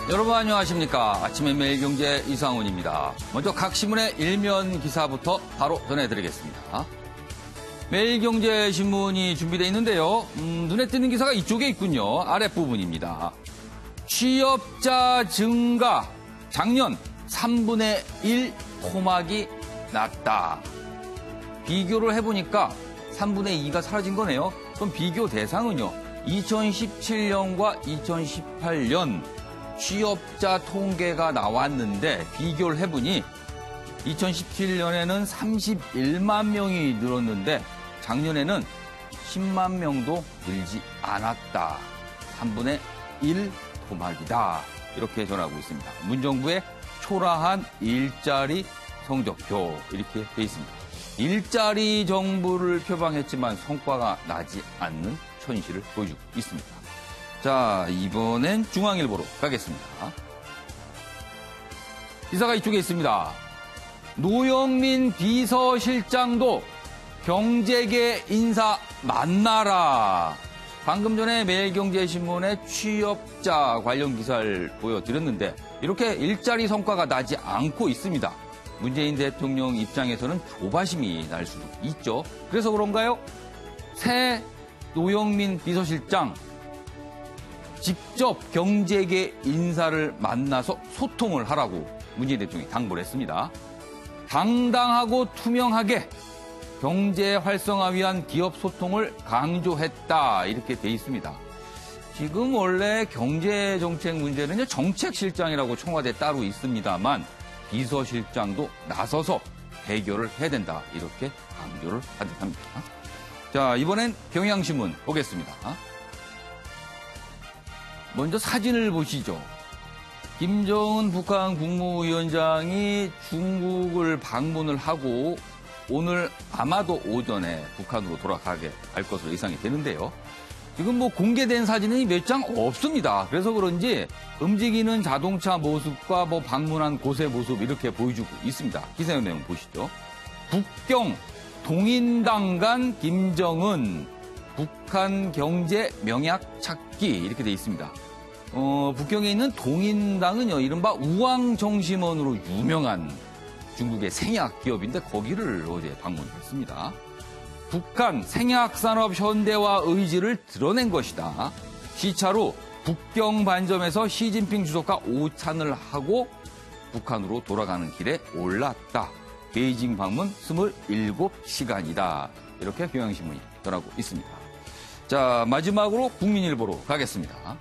여러분 안녕하십니까. 아침의 매일경제 이상훈입니다. 먼저 각 신문의 일면 기사부터 바로 전해드리겠습니다. 매일경제신문이 준비되어 있는데요. 눈에 띄는 기사가 이쪽에 있군요. 아랫부분입니다. 취업자 증가, 작년 3분의 1 토막이 났다. 비교를 해보니까 3분의 2가 사라진 거네요. 그럼 비교 대상은요. 2017년과 2018년 취업자 통계가 나왔는데 비교를 해보니 2017년에는 31만 명이 늘었는데 작년에는 10만 명도 늘지 않았다. 3분의 1 토막이다. 이렇게 전하고 있습니다. 문정부의 초라한 일자리 성적표 이렇게 돼 있습니다. 일자리 정부를 표방했지만 성과가 나지 않는 현실을 보여주고 있습니다. 자, 이번엔 중앙일보로 가겠습니다. 기사가 이쪽에 있습니다. 노영민 비서실장도 경제계 인사 만나라. 방금 전에 매일경제신문의 취업자 관련 기사를 보여드렸는데 이렇게 일자리 성과가 나지 않고 있습니다. 문재인 대통령 입장에서는 조바심이 날 수도 있죠. 그래서 그런가요? 새 노영민 비서실장 직접 경제계 인사를 만나서 소통을 하라고 문재인 대통령이 당부를 했습니다. 당당하고 투명하게 경제 활성화 위한 기업 소통을 강조했다. 이렇게 돼 있습니다. 지금 원래 경제정책 문제는 정책실장이라고 청와대에 따로 있습니다만 비서실장도 나서서 해결을 해야 된다. 이렇게 강조를 하듯합니다. 자, 이번엔 경향신문 보겠습니다. 먼저 사진을 보시죠. 김정은 북한 국무위원장이 중국을 방문을 하고 오늘 아마도 오전에 북한으로 돌아가게 할 것으로 예상이 되는데요. 지금 공개된 사진이 몇 장 없습니다. 그래서 그런지 움직이는 자동차 모습과 방문한 곳의 모습 이렇게 보여주고 있습니다. 기사의 내용 보시죠. 북경 동인당 간 김정은 북한 경제 명약 찾기 이렇게 돼 있습니다. 북경에 있는 동인당은요, 이른바 우왕정심원으로 유명한 중국의 생약 기업인데 거기를 어제 방문했습니다. 북한 생약산업 현대화 의지를 드러낸 것이다. 시차로 북경 반점에서 시진핑 주석과 오찬을 하고 북한으로 돌아가는 길에 올랐다. 베이징 방문 27시간이다. 이렇게 경향신문이 전하고 있습니다. 자, 마지막으로 국민일보로 가겠습니다.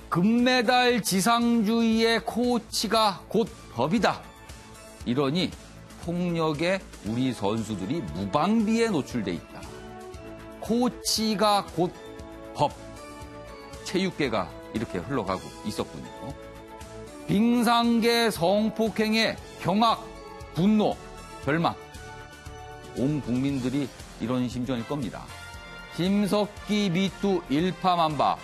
금메달 지상주의의 코치가 곧 법이다. 이러니 폭력에 우리 선수들이 무방비에 노출돼 있다. 코치가 곧 법. 체육계가 이렇게 흘러가고 있었군요. 빙상계 성폭행에 경악, 분노, 절망. 온 국민들이 이런 심정일 겁니다. 김석기 미투 일파만파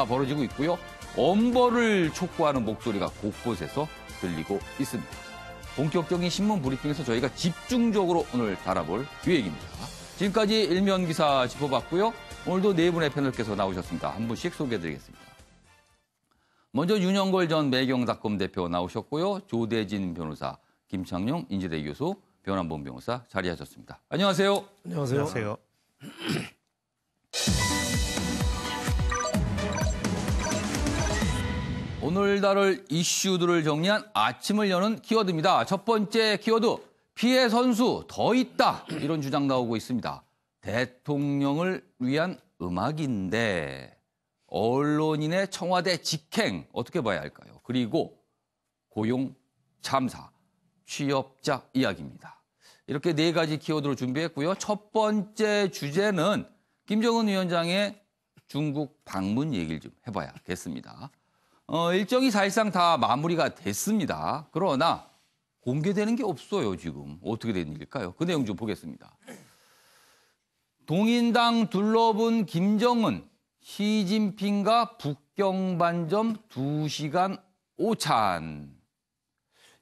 벌어지고 있고요. 엄벌을 촉구하는 목소리가 곳곳에서 들리고 있습니다. 본격적인 신문 브리핑에서 저희가 집중적으로 오늘 다뤄볼 기획입니다. 지금까지 일면 기사 짚어봤고요. 오늘도 네 분의 패널께서 나오셨습니다. 한 분씩 소개해드리겠습니다. 먼저 윤영걸 전 매경닷컴 대표 나오셨고요. 조대진 변호사, 김창룡 인지대 교수, 변환봉 변호사 자리하셨습니다. 안녕하세요. 안녕하세요. 안녕하세요. 오늘 다룰 이슈들을 정리한 아침을 여는 키워드입니다. 첫 번째 키워드, 피해 선수 더 있다. 이런 주장 나오고 있습니다. 대통령을 위한 음악인데 언론인의 청와대 직행 어떻게 봐야 할까요? 그리고 고용, 참사, 취업자 이야기입니다. 이렇게 네 가지 키워드로 준비했고요. 첫 번째 주제는 김정은 위원장의 중국 방문 얘기를 좀 해봐야겠습니다. 일정이 사실상 다 마무리가 됐습니다. 그러나 공개되는 게 없어요, 지금. 어떻게 된 일일까요? 그 내용 좀 보겠습니다. 동인당 둘러본 김정은, 시진핑과 북경 반점 2시간 오찬.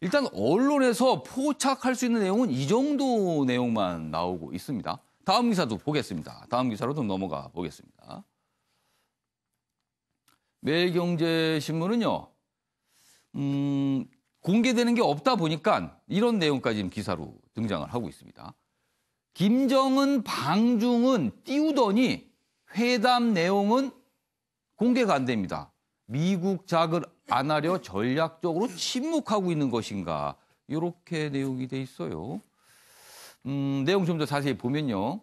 일단 언론에서 포착할 수 있는 내용은 이 정도 내용만 나오고 있습니다. 다음 기사도 보겠습니다. 다음 기사로 좀 넘어가 보겠습니다. 매일경제신문은요. 공개되는 게 없다 보니까 이런 내용까지 지금 기사로 등장을 하고 있습니다. 김정은 방중은 띄우더니 회담 내용은 공개가 안 됩니다. 미국 자극 안 하려 전략적으로 침묵하고 있는 것인가. 이렇게 내용이 돼 있어요. 내용 좀 더 자세히 보면요.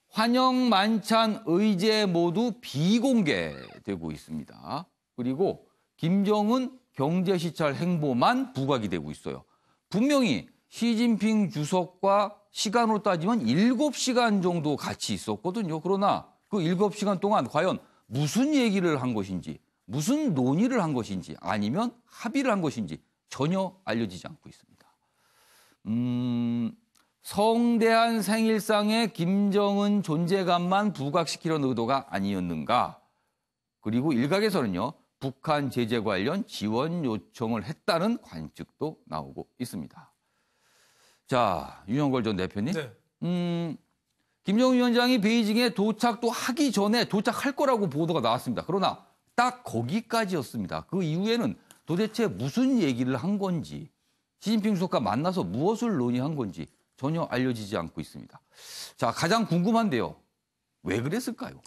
환영 만찬 의제 모두 비공개되고 있습니다. 그리고 김정은 경제시찰 행보만 부각이 되고 있어요. 분명히 시진핑 주석과 시간으로 따지면 7시간 정도 같이 있었거든요. 그러나 그 7시간 동안 과연 무슨 얘기를 한 것인지, 무슨 논의를 한 것인지, 아니면 합의를 한 것인지 전혀 알려지지 않고 있습니다. 성대한 생일상에 김정은 존재감만 부각시키려는 의도가 아니었는가. 그리고 일각에서는요. 북한 제재 관련 지원 요청을 했다는 관측도 나오고 있습니다. 자, 윤영걸 전 대표님. 네. 김정은 위원장이 베이징에 도착도 하기 전에 도착할 거라고 보도가 나왔습니다. 그러나 딱 거기까지였습니다. 그 이후에는 도대체 무슨 얘기를 한 건지, 시진핑 주석과 만나서 무엇을 논의한 건지 전혀 알려지지 않고 있습니다. 자, 가장 궁금한데요. 왜 그랬을까요?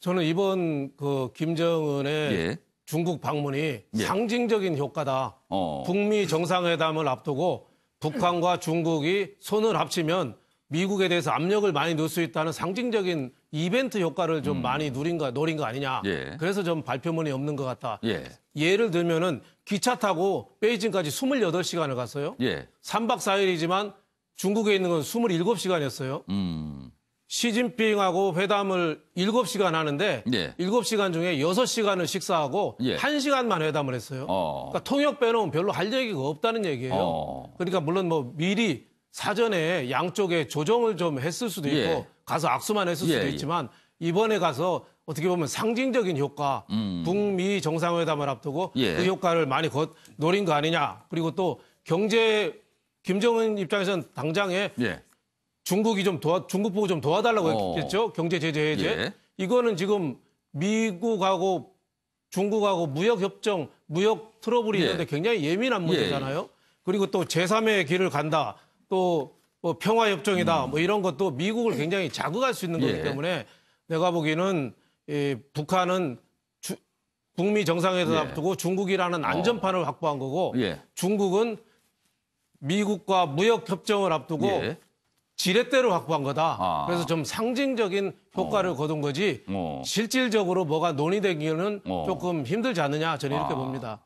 저는 이번 김정은의 예. 중국 방문이 상징적인 효과다. 북미 정상회담을 앞두고 북한과 중국이 손을 합치면 미국에 대해서 압력을 많이 넣을 수 있다는 상징적인 이벤트 효과를 좀 많이 노린 거 아니냐. 예. 그래서 좀 발표문이 없는 것 같다. 예. 예를 들면은 기차 타고 베이징까지 28시간을 갔어요. 예. 3박 4일이지만 중국에 있는 건 27시간이었어요. 시진핑하고 회담을 7시간 하는데 예. 7시간 중에 6시간을 식사하고 예. 1시간만 회담을 했어요. 그러니까 통역 빼놓으면 별로 할 얘기가 없다는 얘기예요. 그러니까 물론 뭐 미리 사전에 양쪽에 조정을 좀 했을 수도 있고 예. 가서 악수만 했을 수도 예. 있지만 이번에 가서 어떻게 보면 상징적인 효과, 북미 정상회담을 앞두고 예. 그 효과를 많이 노린 거 아니냐. 그리고 또 경제 김정은 입장에서는 당장에 예. 중국 보고 좀 도와달라고 했겠죠. 경제 제재 해제. 예. 이거는 지금 미국하고 중국하고 무역 협정, 무역 트러블이 예. 있는데 굉장히 예민한 문제잖아요. 그리고 또 제3의 길을 간다. 또 뭐 평화 협정이다. 뭐 이런 것도 미국을 굉장히 자극할 수 있는 거기 때문에 내가 보기에는 북한은 북미 정상회담을 앞두고 중국이라는 안전판을 확보한 거고 중국은 미국과 무역 협정을 앞두고 지렛대를 확보한 거다. 그래서 좀 상징적인 효과를 거둔 거지 실질적으로 뭐가 논의되기는 조금 힘들지 않느냐 저는 이렇게 봅니다.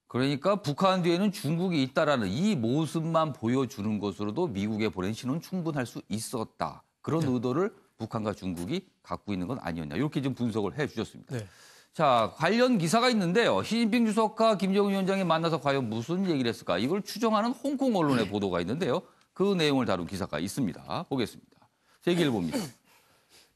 그러니까 북한 뒤에는 중국이 있다라는 이 모습만 보여주는 것으로도 미국에 보낸 신호는 충분할 수 있었다. 그런 의도를 북한과 중국이 갖고 있는 건 아니었냐. 이렇게 좀 분석을 해 주셨습니다. 네. 자, 관련 기사가 있는데요. 시진핑 주석과 김정은 위원장이 만나서 과연 무슨 얘기를 했을까? 이걸 추정하는 홍콩 언론의 보도가 있는데요. 그 내용을 다룬 기사가 있습니다. 보겠습니다. 세계일보입니다.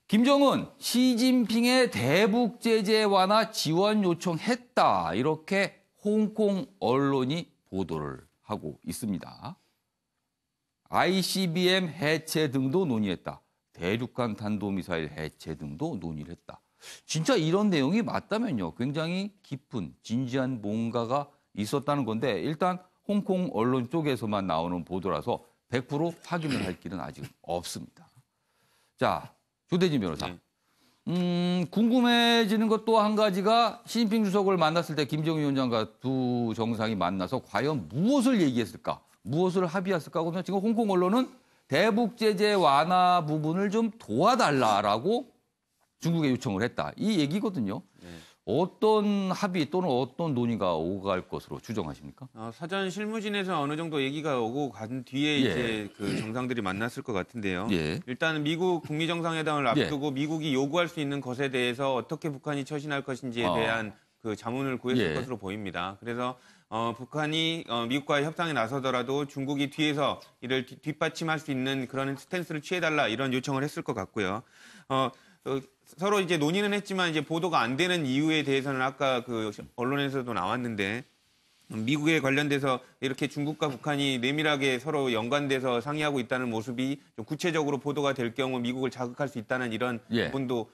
김정은, 시진핑의 대북 제재 완화 지원 요청했다. 이렇게 홍콩 언론이 보도를 하고 있습니다. ICBM 해체 등도 논의했다. 대륙간 탄도미사일 해체 등도 논의를 했다. 진짜 이런 내용이 맞다면요. 굉장히 깊은 진지한 뭔가가 있었다는 건데 일단 홍콩 언론 쪽에서만 나오는 보도라서 100% 확인을 할 길은 아직 없습니다. 자, 조대진 변호사. 궁금해지는 것 또 한 가지가 시진핑 주석을 만났을 때 김정은 위원장과 두 정상이 만나서 과연 무엇을 얘기했을까? 무엇을 합의했을까? 그러면 지금 홍콩 언론은 대북 제재 완화 부분을 좀 도와달라라고 중국에 요청을 했다. 이 얘기거든요. 어떤 합의 또는 어떤 논의가 오갈 것으로 추정하십니까? 사전 실무진에서 어느 정도 얘기가 오고 간 뒤에 이제 그 정상들이 만났을 것 같은데요. 일단 미국 북미 정상회담을 앞두고 미국이 요구할 수 있는 것에 대해서 어떻게 북한이 처신할 것인지에 대한 그 자문을 구했을 것으로 보입니다. 그래서 북한이 미국과의 협상에 나서더라도 중국이 뒤에서 이를 뒷받침할 수 있는 그런 스탠스를 취해달라 이런 요청을 했을 것 같고요. 서로 이제 논의는 했지만 이제 보도가 안 되는 이유에 대해서는 아까 그 언론에서도 나왔는데 미국에 관련돼서 이렇게 중국과 북한이 내밀하게 서로 연관돼서 상의하고 있다는 모습이 좀 구체적으로 보도가 될 경우 미국을 자극할 수 있다는 이런 부분도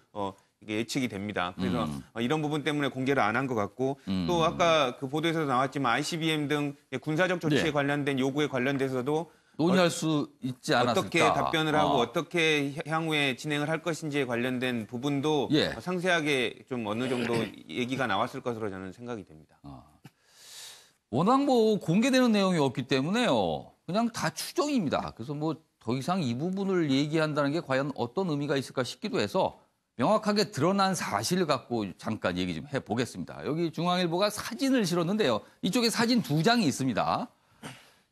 이게 예측이 됩니다. 그래서 이런 부분 때문에 공개를 안 한 것 같고 또 아까 그 보도에서도 나왔지만 ICBM 등 군사적 조치에 네. 관련된 요구에 관련돼서도 논의할 수 있지 않았을까. 어떻게 답변을 하고 어떻게 향후에 진행을 할 것인지에 관련된 부분도 예. 상세하게 좀 어느 정도 얘기가 나왔을 것으로 저는 생각이 됩니다. 워낙 뭐 공개되는 내용이 없기 때문에요. 그냥 다 추정입니다. 그래서 뭐 더 이상 이 부분을 얘기한다는 게 과연 어떤 의미가 있을까 싶기도 해서 명확하게 드러난 사실을 갖고 잠깐 얘기 좀 해보겠습니다. 여기 중앙일보가 사진을 실었는데요. 이쪽에 사진 2장이 있습니다.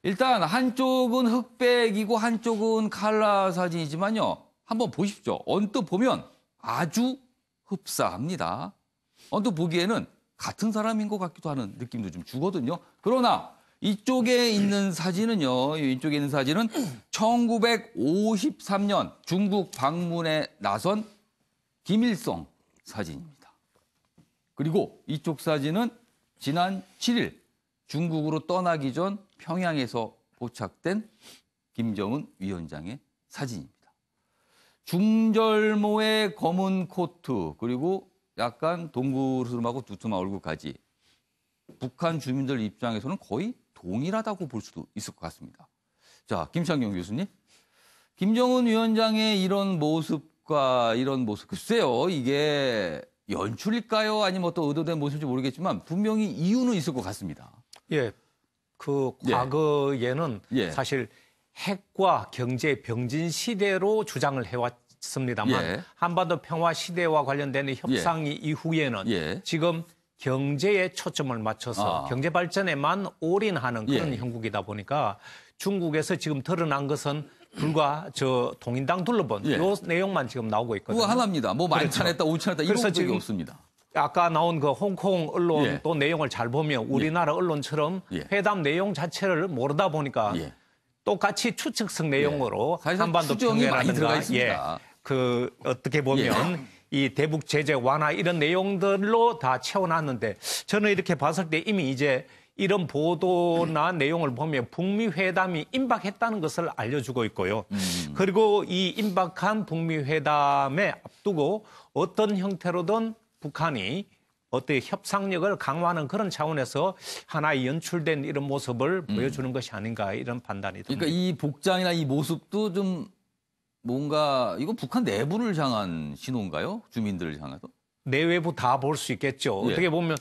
일단 한쪽은 흑백이고 한쪽은 칼라 사진이지만요. 한번 보십시오. 언뜻 보면 아주 흡사합니다. 언뜻 보기에는 같은 사람인 것 같기도 하는 느낌도 좀 주거든요. 그러나 이쪽에 있는 사진은요. 이쪽에 있는 사진은 1953년 중국 방문에 나선 김일성 사진입니다. 그리고 이쪽 사진은 지난 7일 중국으로 떠나기 전 평양에서 포착된 김정은 위원장의 사진입니다. 중절모의 검은 코트 그리고 약간 동그스름하고 두툼한 얼굴까지 북한 주민들 입장에서는 거의 동일하다고 볼 수도 있을 것 같습니다. 자, 김창경 교수님. 김정은 위원장의 이런 모습과 이런 모습, 글쎄요, 이게 연출일까요? 아니면 또 의도된 모습인지 모르겠지만 분명히 이유는 있을 것 같습니다. 예, 그 과거에는 사실 핵과 경제 병진 시대로 주장을 해왔습니다만 한반도 평화 시대와 관련된 협상 이후에는 지금 경제에 초점을 맞춰서 경제 발전에만 올인하는 그런 형국이다 보니까 중국에서 지금 드러난 것은 불과 저 통인당 둘러본 요 내용만 지금 나오고 있거든요. 그거 하나입니다. 뭐 만찬했다, 오찬했다 이런 것밖에 없습니다. 아까 나온 그 홍콩 언론 또 내용을 잘 보면 우리나라 언론처럼 회담 내용 자체를 모르다 보니까 똑같이 추측성 내용으로 한반도 평화라든가 그 어떻게 보면 이 대북 제재 완화 이런 내용들로 다 채워놨는데 저는 이렇게 봤을 때 이미 이제 이런 보도나 내용을 보면 북미 회담이 임박했다는 것을 알려주고 있고요. 그리고 이 임박한 북미 회담에 앞두고 어떤 형태로든 북한이 어떤 협상력을 강화하는 그런 차원에서 하나의 연출된 이런 모습을 보여주는 것이 아닌가 이런 판단이 듭니다. 그러니까 이 복장이나 이 모습도 좀 뭔가 이거 북한 내부를 향한 신호인가요? 주민들을 향해서? 내외부 다 볼 수 있겠죠. 어떻게 보면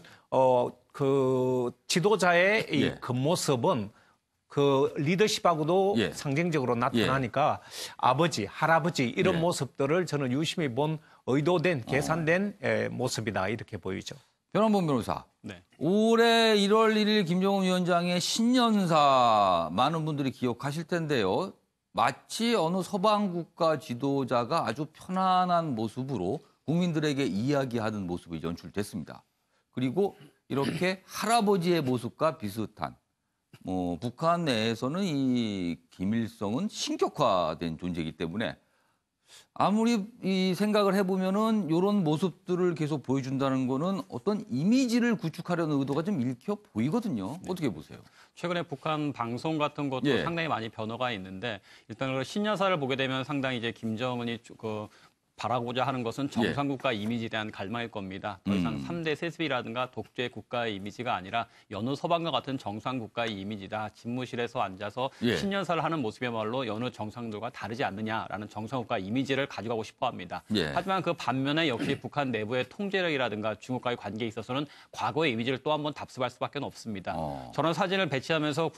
그 지도자의 이 겉모습은 그 리더십하고도 상징적으로 나타나니까 아버지, 할아버지 이런 모습들을 저는 유심히 본 의도된 계산된 모습이다 이렇게 보이죠. 변한범 변호사. 올해 1월 1일 김정은 위원장의 신년사 많은 분들이 기억하실 텐데요. 마치 어느 서방 국가 지도자가 아주 편안한 모습으로 국민들에게 이야기하는 모습이 연출됐습니다. 그리고 이렇게 할아버지의 모습과 비슷한 북한 내에서는 이 김일성은 신격화된 존재이기 때문에 아무리 이 생각을 해보면은 이런 모습들을 계속 보여준다는 거는 어떤 이미지를 구축하려는 의도가 좀 읽혀 보이거든요. 어떻게 보세요? 최근에 북한 방송 같은 것도 상당히 많이 변화가 있는데 일단 신년사를 보게 되면 상당히 이제 김정은이 바라고자 하는 것은 정상국가 이미지에 대한 갈망일 겁니다. 더 이상 3대 세습이라든가 독재 국가의 이미지가 아니라 여느 서방과 같은 정상국가의 이미지다. 집무실에서 앉아서 신년사를 하는 모습이야말로 여느 정상들과 다르지 않느냐라는 정상국가 이미지를 가져가고 싶어 합니다. 하지만 그 반면에 역시 북한 내부의 통제력이라든가 중국과의 관계에 있어서는 과거의 이미지를 또 한 번 답습할 수밖에 없습니다. 저런 사진을 배치하면서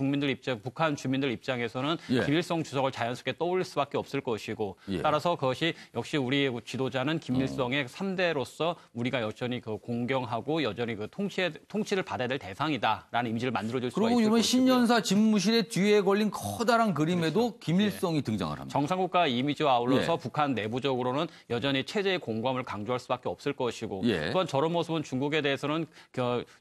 북한 주민들 입장에서는 김일성 주석을 자연스럽게 떠올릴 수밖에 없을 것이고 따라서 그것이 역시 우리 지도자는 김일성의 3대로서 우리가 여전히 그 공경하고 여전히 그 통치를 받아야 될 대상이다라는 이미지를 만들어줄 수가 있을 그리고 이번 것이고요. 신년사 집무실의 뒤에 걸린 커다란 그림에도 김일성이 등장을 합니다. 정상국가 이미지와 아울러서 북한 내부적으로는 여전히 체제의 공감을 강조할 수밖에 없을 것이고 또한 저런 모습은 중국에 대해서는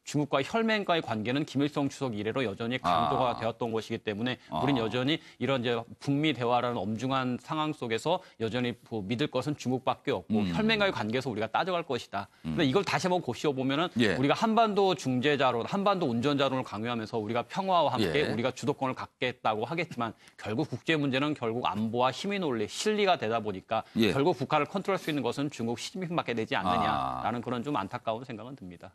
중국과 혈맹과의 관계는 김일성 주석 이래로 여전히 강조가 되었던 것이기 때문에 우린 여전히 이런 이제 북미 대화라는 엄중한 상황 속에서 여전히 믿을 것은 중국 중국밖에 없고 혈맹과의 관계에서 우리가 따져갈 것이다. 근데 이걸 다시 한번 고시어 보면은 우리가 한반도 중재자로, 한반도 운전자론을 강요하면서 우리가 평화와 함께 우리가 주도권을 갖겠다고 하겠지만 결국 국제 문제는 결국 안보와 힘의 논리, 실리가 되다 보니까 결국 북한을 컨트롤할 수 있는 것은 중국 시진핑밖에 되지 않느냐라는 그런 좀 안타까운 생각은 듭니다.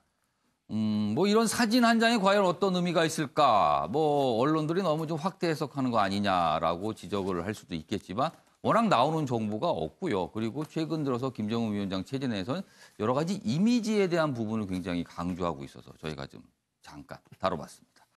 뭐 이런 사진 한 장에 과연 어떤 의미가 있을까? 뭐 언론들이 너무 좀 확대 해석하는 거 아니냐라고 지적을 할 수도 있겠지만 워낙 나오는 정보가 없고요. 그리고 최근 들어서 김정은 위원장 체제 내에서는 여러 가지 이미지에 대한 부분을 굉장히 강조하고 있어서 저희가 좀 잠깐 다뤄봤습니다.